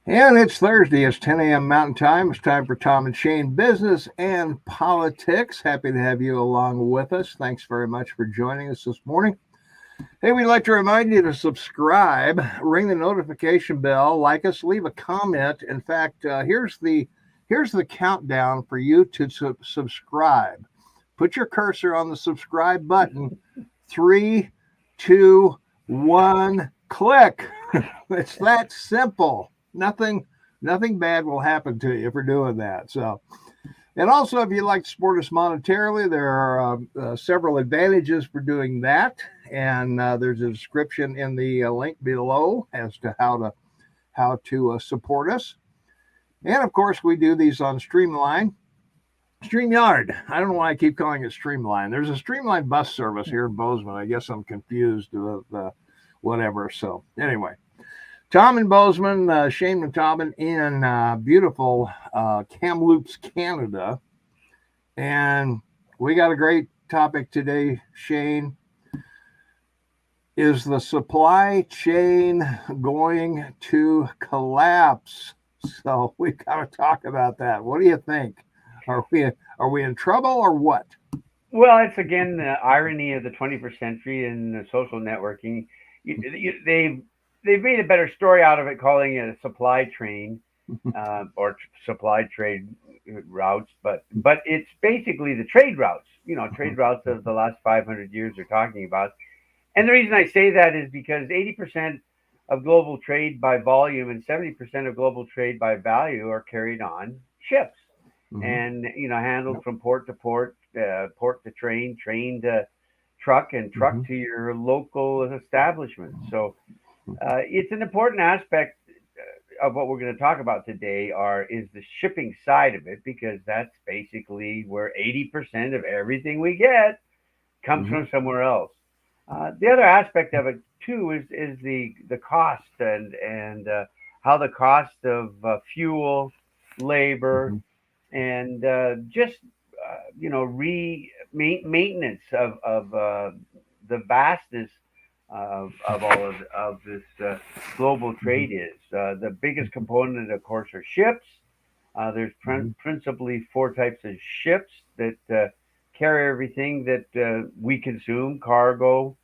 And it's Thursday. It's 10 a.m. Mountain Time. It's time for Tom and Shane Business and Politics. Happy to have you along with us. Thanks very much for joining us this morning. Hey, we'd like to remind you to subscribe, ring the notification bell, like us, leave a comment. In fact, here's the countdown for you to subscribe. Put your cursor on the subscribe button. 3, 2, 1, click. It's that simple. Nothing bad will happen to you for doing that. So, and also, if you'd like to support us monetarily, there are several advantages for doing that, and there's a description in the link below as to how to support us. And of course, we do these on StreamYard. I don't know why I keep calling it Streamline. There's a Streamline bus service here in Bozeman. I guess I'm confused with whatever. So anyway, Tom in Bozeman, Shane and Tobin in beautiful Kamloops, Canada. And we got a great topic today, Shane. Is the supply chain going to collapse? So we got to talk about that. What do you think? Are we in trouble or what? Well, it's again the irony of the 21st century and the social networking. They've made a better story out of it, calling it a supply train or supply trade routes, but it's basically the trade routes. Trade routes of the last 500 years they're talking about. And the reason I say that is because 80% of global trade by volume and 70% of global trade by value are carried on ships and handled from port to port, port to train, train to truck, and truck to your local establishment. So it's an important aspect of what we're going to talk about today is the shipping side of it, because that's basically where 80% of everything we get comes from somewhere else. The other aspect of it too is the cost and how the cost of fuel, labor, and just maintenance of the vastness of all of this global trade is. The biggest component, of course, are ships. There's principally four types of ships that carry everything that we consume: cargo,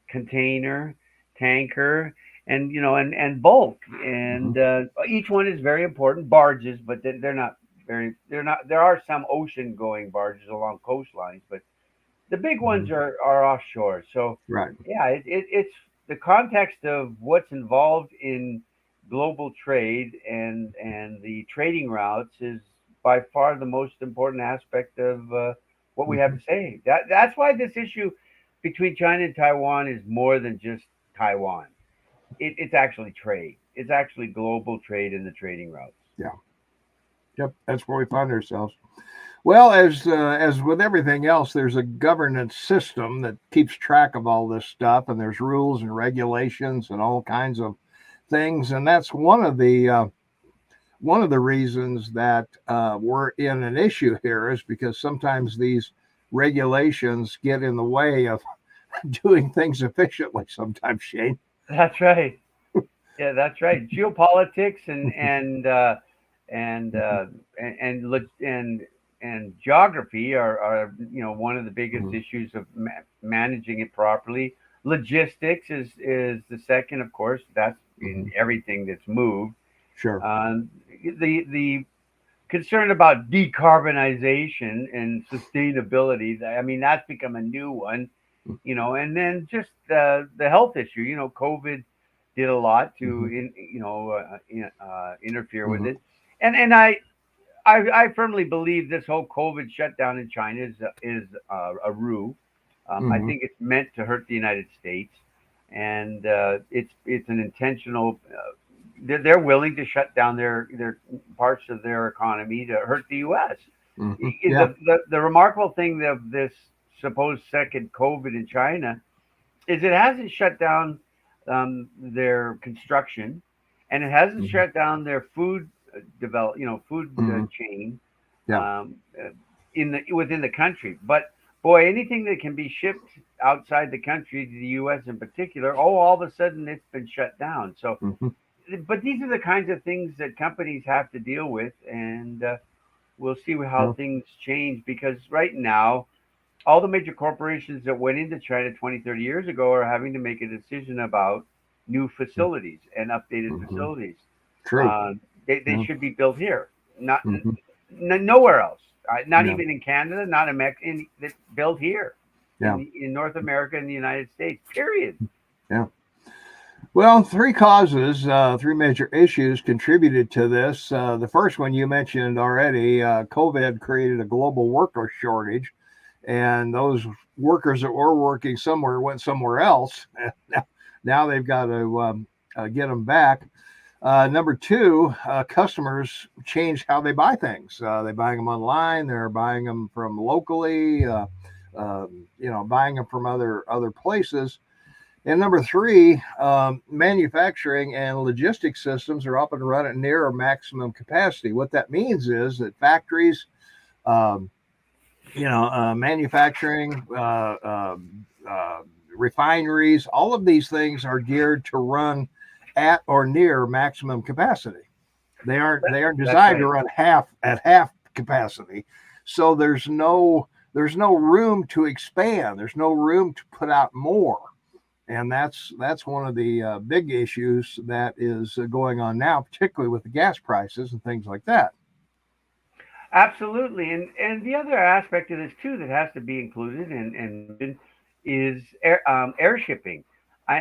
container, tanker, and bulk. And each one is very important. Barges, but they're not very. They're not. There are some ocean-going barges along coastlines, but the big ones are offshore. So Right. yeah, it's the context of what's involved in global trade and the trading routes is by far the most important aspect of what we have to say. That's why this issue between China and Taiwan is more than just Taiwan. It's actually trade. It's actually global trade in the trading routes. Yeah. Yep. That's where we find ourselves. Well, as with everything else, there's a governance system that keeps track of all this stuff, and there's rules and regulations and all kinds of things, and that's one of the reasons that we're in an issue here is because sometimes these regulations get in the way of doing things efficiently. Sometimes, Shane. That's right. Yeah, that's right. Geopolitics and geography are one of the biggest issues of managing it properly. Logistics is the second, of course. That's in everything that's moved. Sure. The concern about decarbonization and sustainability. I mean, that's become a new one. And then just the health issue. COVID did a lot to interfere with it, and I firmly believe this whole COVID shutdown in China is a ruse. I think it's meant to hurt the United States, and it's an intentional. They're willing to shut down their parts of their economy to hurt the U.S. Yeah. The remarkable thing of this supposed second COVID in China is it hasn't shut down their construction, and it hasn't shut down their food chain Yeah. within the country. But boy, anything that can be shipped outside the country to the U.S. in particular, all of a sudden it's been shut down. So but these are the kinds of things that companies have to deal with, and we'll see how Yeah. things change because right now, all the major corporations that went into China 20, 30 years ago are having to make a decision about new facilities and updated Hmm. facilities. True. Uh, they Yeah. should be built here, not Hmm. nowhere else. Not Yeah. even in Canada, not in Mexico. Built here Yeah. in North America and the United States. Period. Yeah. Well, three causes, three major issues contributed to this. The first one you mentioned already, COVID created a global worker shortage, and those workers that were working somewhere went somewhere else. Now they've got to get them back. Number two, customers change how they buy things. They're buying them online. They're buying them from locally. Buying them from other places. And number three, manufacturing and logistics systems are up and running near maximum capacity. What that means is that factories, um, manufacturing, uh, refineries, all of these things are geared to run at or near maximum capacity. They aren't That's designed to right. run half capacity. So there's no room to expand. There's no room to put out more, and that's one of the big issues that is going on now, particularly with the gas prices and things like that. Absolutely, and the other aspect of this too that has to be included and is air shipping. Hmm.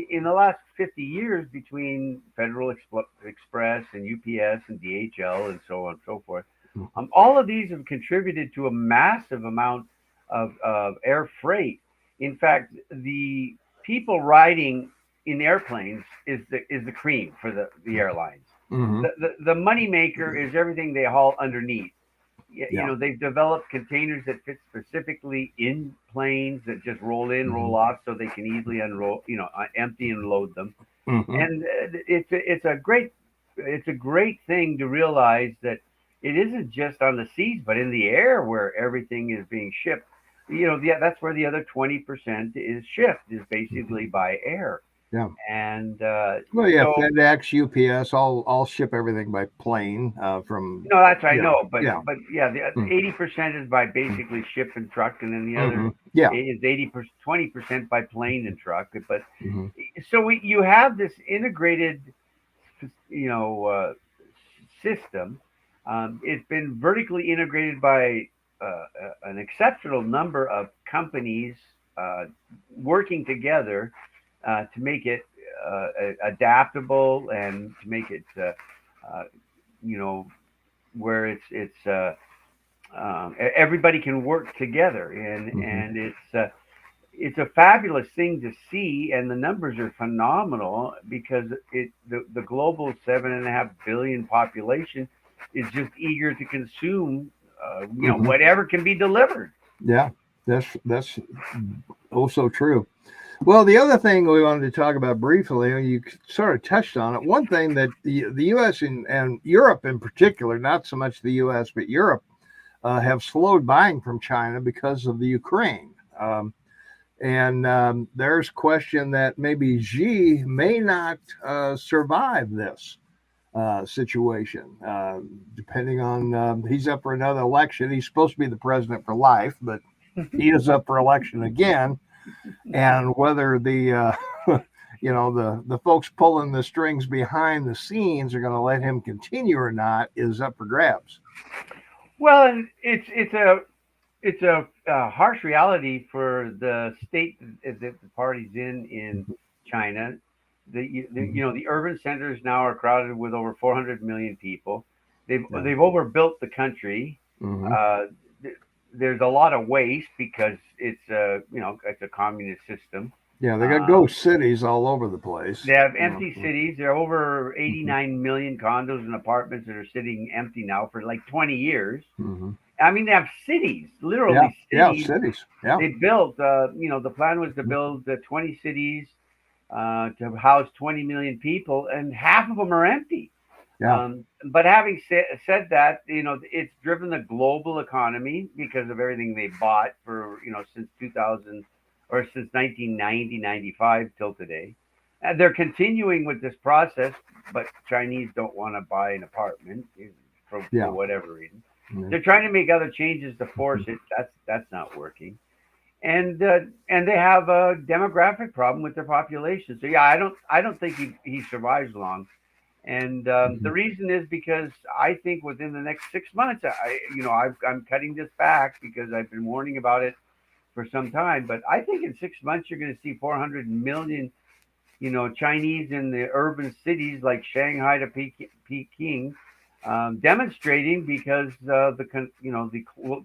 In the last 50 years between Express and UPS and DHL and so on and so forth, all of these have contributed to a massive amount of air freight. In fact, the people riding in airplanes is the cream for the airlines. Hmm. The money maker is everything they haul underneath. Yeah. They've developed containers that fit specifically in planes that just roll in, Hmm. roll off, so they can easily unroll, empty and load them. Hmm. And it's a great thing to realize that it isn't just on the seas, but in the air where everything is being shipped. That's where the other 20% is shipped, is basically by air. Yeah. And Well, yeah, so FedEx, UPS, all ship everything by plane from. No, that's I Yeah. know, but Yeah. but yeah, the 80% is by basically ship and truck, and then the other Mm-hmm. Yeah. is 80%, 20% by plane and truck. But Hmm. so you have this integrated, you know, uh, system. It's been vertically integrated by an exceptional number of companies uh, working together to make it adaptable and to make it, uh, you know, where it's everybody can work together, and Hmm. and it's a fabulous thing to see, and the numbers are phenomenal because the global 7.5 billion population is just eager to consume, Hmm. whatever can be delivered. Yeah. That's also true. Well, the other thing we wanted to talk about briefly, you sort of touched on it. One thing that the U.S. and Europe in particular, not so much the U.S., but Europe, have slowed buying from China because of the Ukraine. And there's question that maybe Xi may not survive this situation, depending on he's up for another election. He's supposed to be the president for life, but he is up for election again, and whether the the folks pulling the strings behind the scenes are going to let him continue or not is up for grabs. Well, and it's a harsh reality for the state that the party's in China. The urban centers now are crowded with over 400 million people. Yeah. They've overbuilt the country. Hmm. Uh, there's a lot of waste because it's a communist system. Yeah, they got Uh, ghost cities all over the place. they have You empty know. cities. There are over Hmm. 89 million condos and apartments that are sitting empty now for like 20 years. Hmm. I mean, they have cities, Yeah, literally yeah, cities. cities. Yeah. They built, the plan was to build 20 cities to house 20 million people, and half of them are empty. Yeah. But having said that, it's driven the global economy because of everything they bought for, since 2000 or since 1990, 95 till today. they're continuing with this process, but Chinese don't want to buy an apartment for whatever reason. They're trying to make other changes to force it. That's not working. And they have a demographic problem with their population. So yeah, I don't think he survives long. And the reason is because I think within the next 6 months, I'm cutting this back because I've been warning about it for some time. But I think in 6 months you're going to see 400 million, Chinese in the urban cities like Shanghai to Peking, demonstrating because the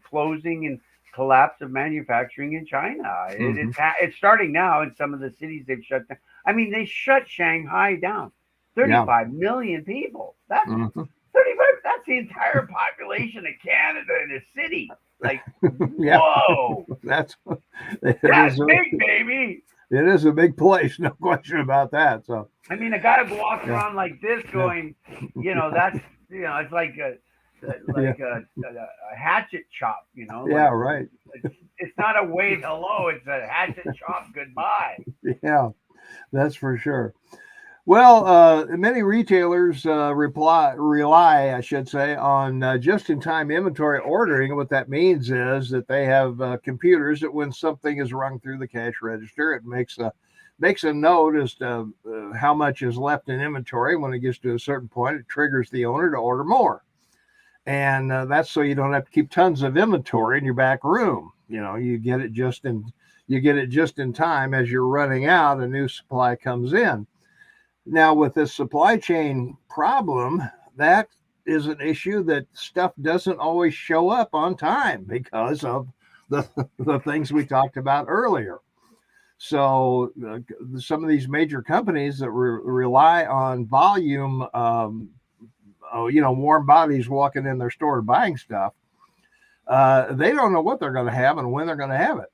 closing and collapse of manufacturing in China. It's starting now in some of the cities they've shut down. I mean, they shut Shanghai down. 35 million people. That's 35. That's the entire population of Canada in a city. Like, whoa, that's big, baby. It is a big place, no question about that. So I mean, a guy walks around like this, going, that's it's like a hatchet chop, Yeah, right. It's not a wave hello, it's a hatchet chop goodbye. Yeah, that's for sure. Well, many retailers rely, I should say, on just-in-time inventory ordering. What that means is that they have computers that when something is rung through the cash register, it makes a note as to how much is left in inventory. When it gets to a certain point, it triggers the owner to order more. And that's so you don't have to keep tons of inventory in your back room. You get it just in time. As you're running out, a new supply comes in. Now, with this supply chain problem, that is an issue that stuff doesn't always show up on time because of the things we talked about earlier. So some of these major companies that rely on volume, warm bodies walking in their store buying stuff, they don't know what they're going to have and when they're going to have it.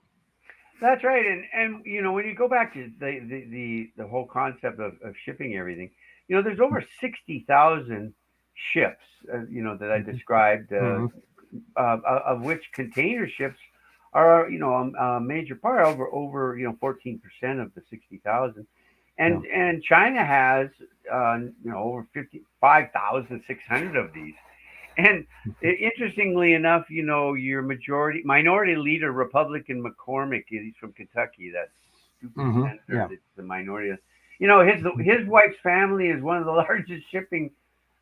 That's right, and when you go back to the whole concept of shipping everything, there's over 60,000 ships, that I described, of which container ships are a major part, over 14% of the 60,000, and China has over 55,600 of these. And interestingly enough, your minority leader, Republican McCormick, he's from Kentucky, that stupid senator that's the minority. His wife's family is one of the largest shipping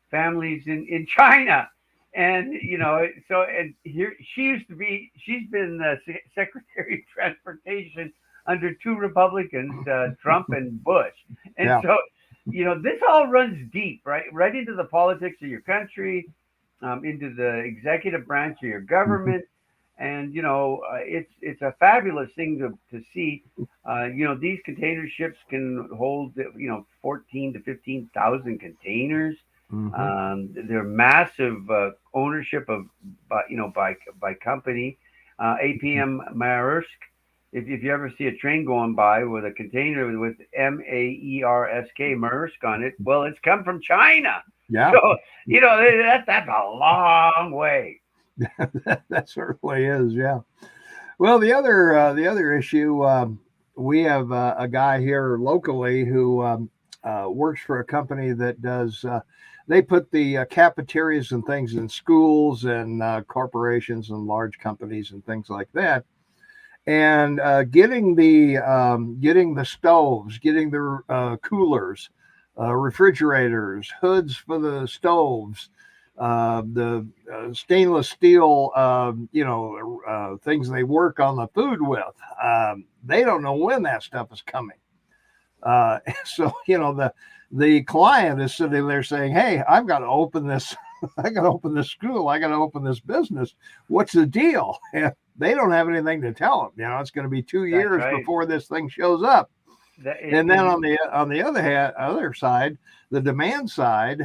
families in China. And, she's been the Secretary of Transportation under two Republicans, Trump and Bush. And so, this all runs deep, right into the politics of your country. Into the executive branch of your government, and it's a fabulous thing to see. These container ships can hold 14 to 15,000 containers. They're massive ownership of by company. APM Maersk. If you ever see a train going by with a container with Maersk Maersk on it, well, it's come from China. Yeah. So, that's a long way. That certainly is. Yeah. Well, the other issue, we have a guy here locally who works for a company that does, they put the cafeterias and things in schools and corporations and large companies and things like that. And getting the stoves, getting the coolers, refrigerators, hoods for the stoves, the stainless steel, things they work on the food with. They don't know when that stuff is coming. So the client is sitting there saying, "Hey, I've got to open this. I got to open this school. I got to open this business. What's the deal?" And they don't have anything to tell them. It's going to be 2 years before this thing shows up. And then on the other side, the demand side,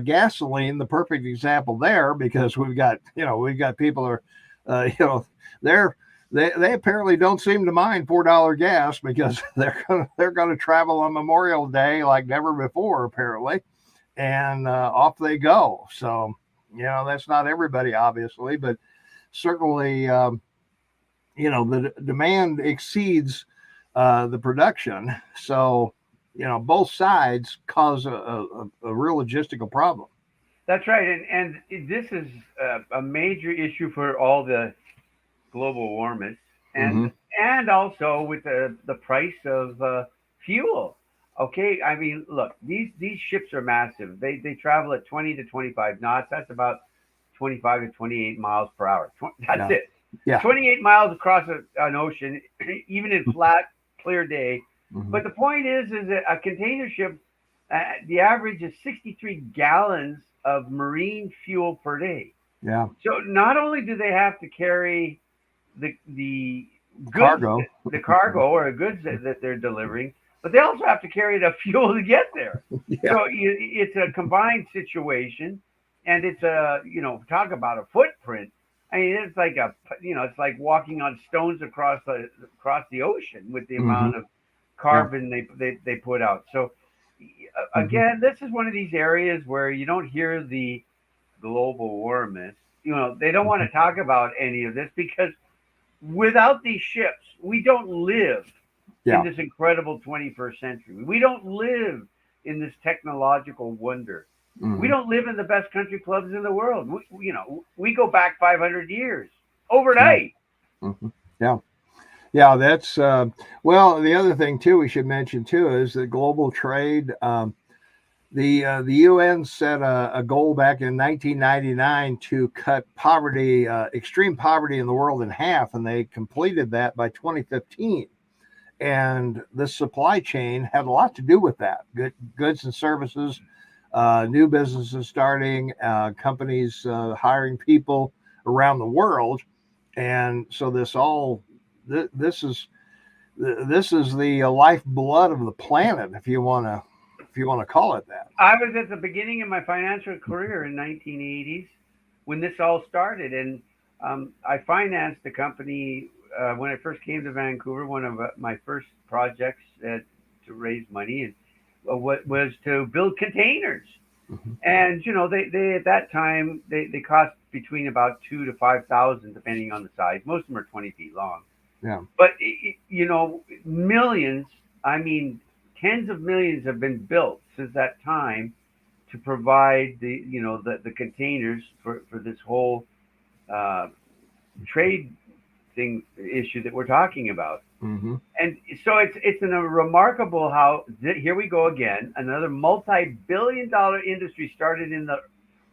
gasoline, the perfect example there, because we've got people they apparently don't seem to mind $4 gas because they're gonna travel on Memorial Day like never before apparently, and off they go. So that's not everybody obviously, but certainly the demand exceeds the production. So both sides cause a real logistical problem. That's right, and this is a major issue for all the global warmists, Hmm. and also with the price of fuel. Okay, I mean, look, these ships are massive. They travel at 20 to 25 knots. That's about 25 to 28 miles per hour. That's Yeah. it. Yeah. 28 miles across an ocean, even in flat, clear day. Hmm. But the point is that a container ship, the average is 63 gallons of marine fuel per day. Yeah. So not only do they have to carry the goods, Cargo. the cargo or the goods that they're delivering, but they also have to carry the fuel to get there. Yeah. So it's a combined situation, and it's talk about a footprint. I mean, it's like walking on stones across the ocean with the Hmm. amount of Yeah. carbon they put out. So Hmm. again, this is one of these areas where you don't hear the global warmists. They don't want Hmm. to talk about any of this because without these ships, we don't live in Yeah. this incredible 21st century. We don't live in this technological wonder. We Hmm. don't live in the best country clubs in the world. We go back 500 years Yeah. overnight. Hmm. Yeah. Yeah. That's well. The other thing too we should mention too is that global trade. The UN set a goal back in 1999 to cut poverty, extreme poverty in the world in half, and they completed that by 2015. And this supply chain had a lot to do with that. Goods and services, new businesses starting, companies hiring people around the world, and so this is the lifeblood of the planet, if you want to call it that. I was at the beginning of my financial career in 1980s when this all started, and I financed the company when I first came to Vancouver. One of my first projects to raise money and what was to build containers. Hmm. And they at that time they cost between about 2 to 5,000 depending on the size. Most of them are 20 feet long. Yeah. But millions, I mean, tens of millions have been built since that time to provide the containers for this whole uh, trade thing issue that we're talking about. Hmm. And so it's a remarkable how here we go again, another multi-billion-dollar industry started in the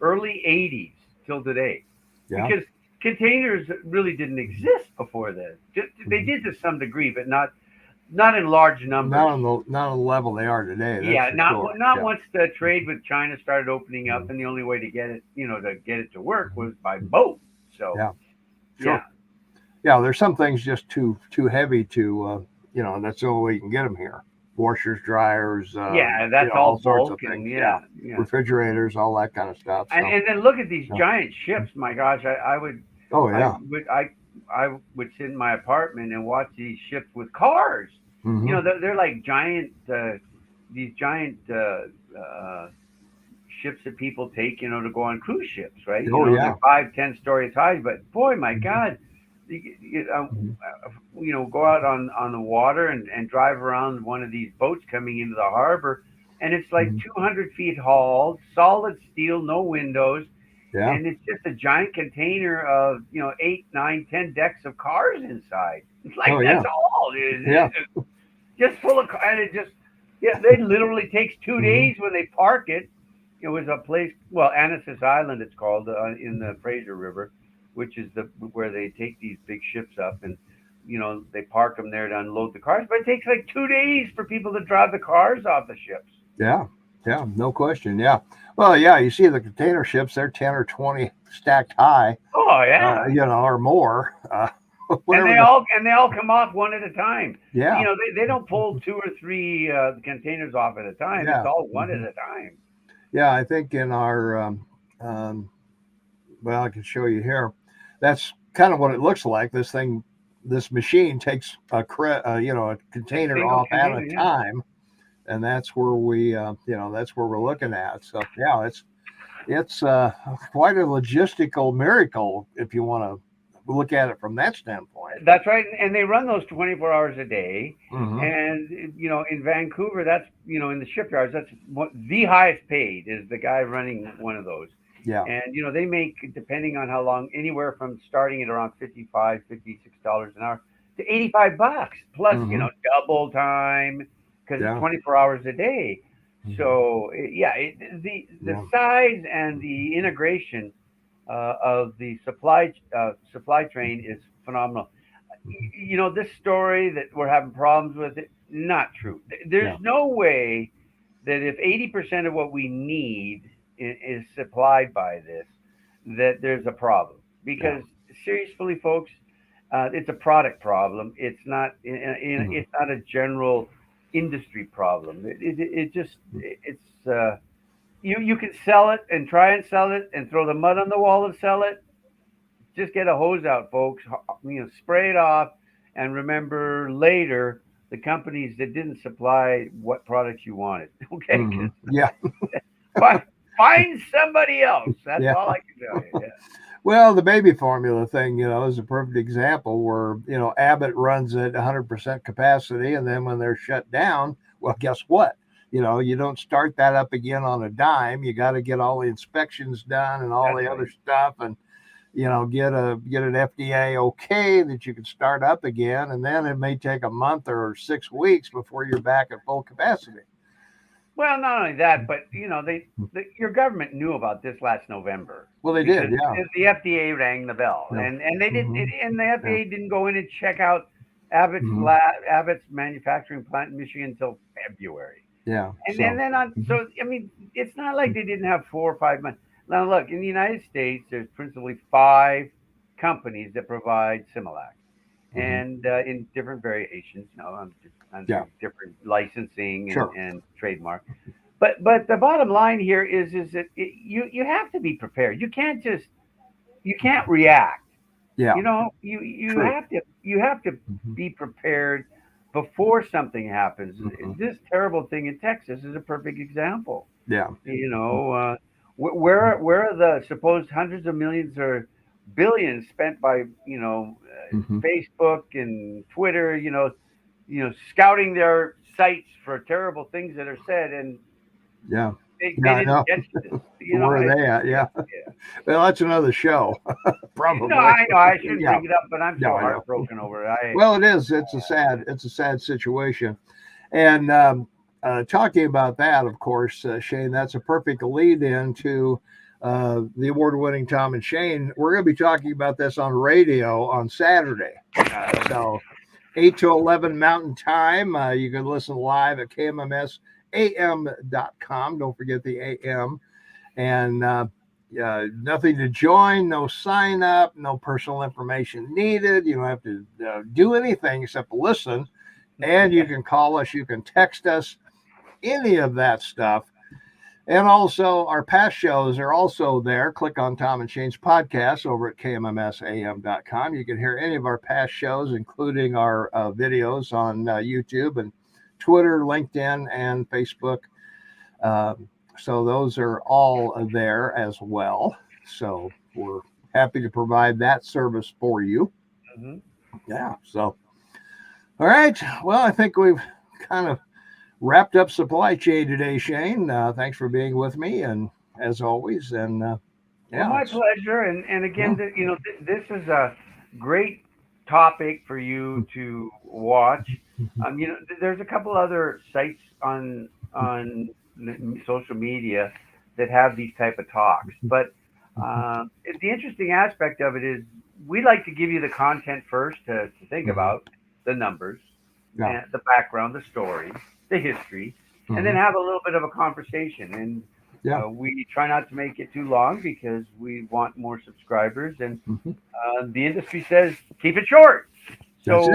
early 80s till today, Yeah. because containers really didn't exist before this. They Hmm. did to some degree, but not in large numbers. Not on the level they are today. That's Yeah, for not sure. not Yeah. once the trade with China started opening up, Mhm. and the only way to get it to work Mhm. was by boat. So Yeah. yeah, Sure. Yeah. There's some things just too heavy to that's the only way you can get them here. Washers, dryers, yeah, that's all all sorts of bulk, and things. Yeah. yeah. Refrigerators, all that kind of stuff. So. And then look at these Yeah. giant ships. My gosh, Oh I yeah. would, I would sit in my apartment and watch these ships with cars. Hmm. They're like giant, these giant ships that people take, to go on cruise ships, right? Oh They're yeah. 5, 10 stories high, but boy, my Hmm. God, Hmm. go out on the water and drive around one of these boats coming into the harbor, and it's like Hmm. 200 feet hauled, solid steel, no windows, Yeah. and it's just a giant container of 8, 9, 10 decks of cars inside. It's like Oh that's yeah. all. Yeah. It's just full of, and it just yeah. They literally takes two Hmm. days when they park it. It was a place, well, Annacis Island, it's called, in the Fraser River, which is the where they take these big ships up, and they park them there to unload the cars. But it takes like 2 days for people to drive the cars off the ships. Yeah. Yeah. No question. Yeah. Well, yeah. You see the container ships; they're 10 or 20 stacked high, Oh yeah, or more. and Whatever they the. all and they all come off one at a time. Yeah. They don't pull two or three containers off at a time. It's Yeah. all one at Hmm. a time. Yeah. I think in our um, well, I can show you here. That's kind of what it looks like. This machine takes a A container single off at a container, yeah. time, and that's where we're looking at. So yeah, it's quite a logistical miracle if you want to look at it from that standpoint. That's right, and they run those 24 hours a day, Hmm. and in Vancouver, that's, in the shipyards, that's the highest paid is the guy running one of those. Yeah. And, they make, depending on how long, anywhere from starting at around $55, $56 an hour to $85 plus, double time because Yeah. it's 24 hours a day. So, the size and the integration of the supply chain is phenomenal. This story that we're having problems with it, not true. There's no way that if 80% of what we need is supplied by this, that there's a problem. Because seriously, folks, it's a product problem. It's not. It's not a general industry problem. You can sell it and try and sell it and throw the mud on the wall and sell it. Just get a hose out, folks. Spray it off, and remember later the companies that didn't supply what products you wanted. Okay. Yeah. Find somebody else. That's all I can tell you. Yeah. Well, the baby formula thing, is a perfect example where, Abbott runs at 100% capacity. And then when they're shut down, well, guess what? You don't start that up again on a dime. You got to get all the inspections done and all the other stuff. And, get an FDA okay that you can start up again. And then it may take a month or 6 weeks before you're back at full capacity. Well, not only that, but your government knew about this last November. Well, they did, yeah. The FDA rang the bell, and they didn't, and the FDA didn't go in and check out Abbott's manufacturing plant in Michigan until February. Yeah, and then so I mean, it's not like they didn't have 4 or 5 months. Now, look, in the United States, there's principally 5 companies that provide Similac, and in different variations, on different licensing and trademark. But the bottom line here is that you have to be prepared. You can't react. Yeah. You have to be prepared before something happens. This terrible thing in Texas is a perfect example. Yeah. Where are the supposed hundreds of millions or billions spent by Facebook and Twitter, scouting their sites for terrible things that are said, and they didn't get this. Where are they at? Yeah. Well, that's another show, probably. No, I know I shouldn't bring it up, but I'm so heartbroken over it. Well, it is. It's a sad situation, and talking about that, of course, Shane, that's a perfect lead into the award-winning Tom and Shane. We're going to be talking about this on radio on Saturday. So 8 to 11 Mountain Time. You can listen live at KMMSAM.com. Don't forget the AM. And nothing to join, no sign up, no personal information needed. You don't have to do anything except listen. And you can call us, you can text us, any of that stuff. And also our past shows are also there. Click on Tom and Shane's podcast over at KMMSAM.com. You can hear any of our past shows, including our videos on YouTube and Twitter, LinkedIn, and Facebook. So those are all there as well. So we're happy to provide that service for you. Yeah. So, all right. Well, I think we've kind of wrapped up supply chain today, Shane. Thanks for being with me, and as always. And my pleasure. And again, this is a great topic for you to watch. There's a couple other sites on social media that have these type of talks, but the interesting aspect of it is we like to give you the content first to think about, the numbers, and the background, the story, the history, and then have a little bit of a conversation. And we try not to make it too long because we want more subscribers, and the industry says keep it short. So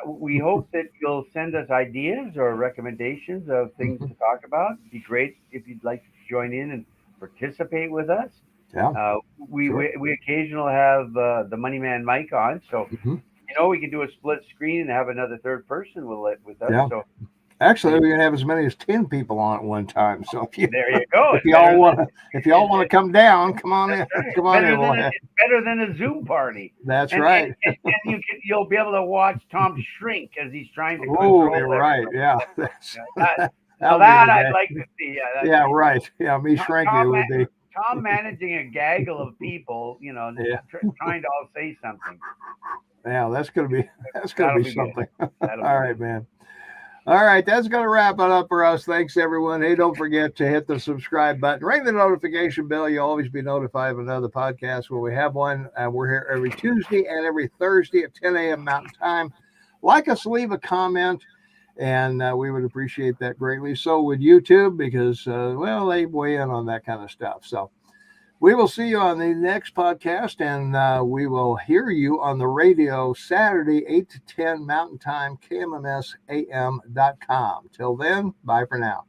we hope that you'll send us ideas or recommendations of things to talk about. It'd be great if you'd like to join in and participate with us. We occasionally have the Money Man Mike on, so we can do a split screen and have another third person with us. So Actually, we can have as many as 10 people on at one time. So there you go. if y'all want to come down, come on in. Right. Come on in. It's better than a Zoom party. That's right. And you'll be able to watch Tom shrink as he's trying to Oh, control you're right. Yeah. that I'd like to see. Yeah, right. Yeah, me shrinking would be. Tom managing a gaggle of people, trying to all say something. Yeah, that's gonna be something. All right, man. All right, that's going to wrap it up for us. Thanks, everyone. Hey, don't forget to hit the subscribe button, ring the notification bell. You'll always be notified of another podcast when we have one. We're here every Tuesday and every Thursday at 10 a.m. Mountain Time. Like us, leave a comment, and we would appreciate that greatly. So would YouTube, because, they weigh in on that kind of stuff. So we will see you on the next podcast, and we will hear you on the radio Saturday, 8 to 10 Mountain Time, KMMSAM.com. Till then, bye for now.